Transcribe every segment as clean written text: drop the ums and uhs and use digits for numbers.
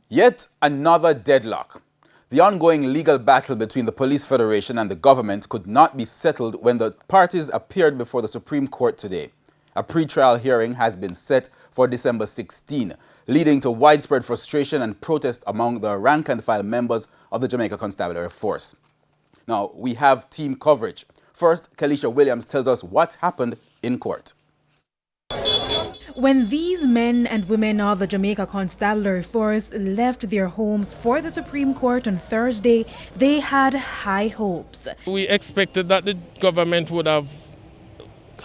Yet another deadlock. The ongoing legal battle between the Police Federation and the government could not be settled when the parties appeared before the Supreme Court today. A pre-trial hearing has been set for December 16, leading to widespread frustration and protest among the rank-and-file members of the Jamaica Constabulary Force. Now, we have team coverage. First, Kalisha Williams tells us what happened in court. When these men and women of the Jamaica Constabulary Force left their homes for the Supreme Court on Thursday, they had high hopes. We expected that the government would have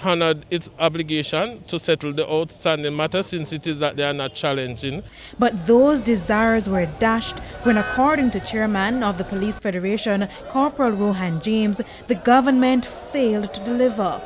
honored its obligation to settle the outstanding matter, since it is that they are not challenging. But those desires were dashed when, according to Chairman of the Police Federation, Corporal Rohan James, the government failed to deliver.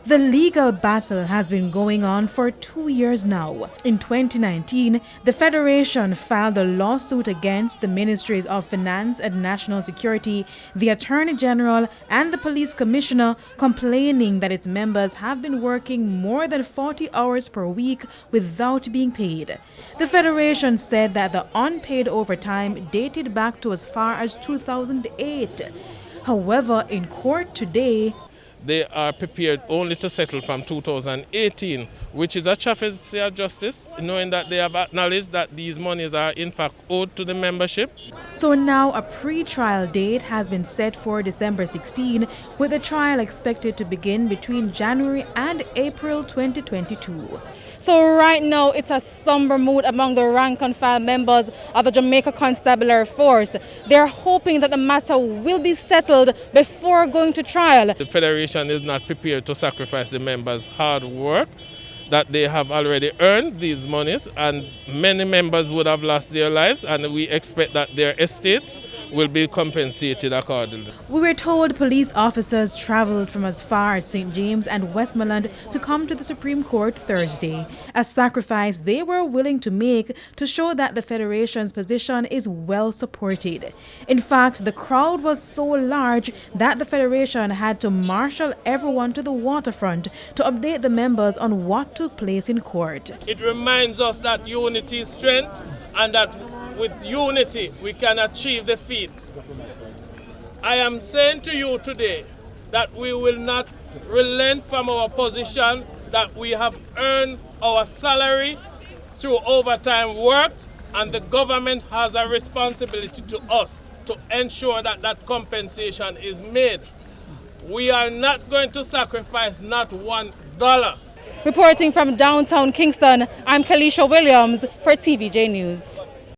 The legal battle has been going on for 2 years now. In 2019, the Federation filed a lawsuit against the Ministries of Finance and National Security, the Attorney General, and the Police Commissioner, complaining that its members have been working more than 40 hours per week without being paid. The Federation said that the unpaid overtime dated back to as far as 2008. However, in court today, they are prepared only to settle from 2018, which is a travesty of justice, knowing that they have acknowledged that these monies are in fact owed to the membership. So now a pre-trial date has been set for December 16, with the trial expected to begin between January and April 2022. So right now it's a somber mood among the rank and file members of the Jamaica Constabulary Force. They're hoping that the matter will be settled before going to trial. The Federation is not prepared to sacrifice the members' hard work that they have already earned these monies, and many members would have lost their lives, and we expect that their estates will be compensated accordingly. We were told police officers traveled from as far as St. James and Westmoreland to come to the Supreme Court Thursday, a sacrifice they were willing to make to show that the Federation's position is well supported. In fact, the crowd was so large that the Federation had to marshal everyone to the waterfront to update the members on what took place in court. It reminds us that unity is strength, and that with unity we can achieve the feat. I am saying to you today that we will not relent from our position, that we have earned our salary through overtime worked, and the government has a responsibility to us to ensure that that compensation is made. We are not going to sacrifice not $1. Reporting from downtown Kingston, I'm Kalisha Williams for TVJ News.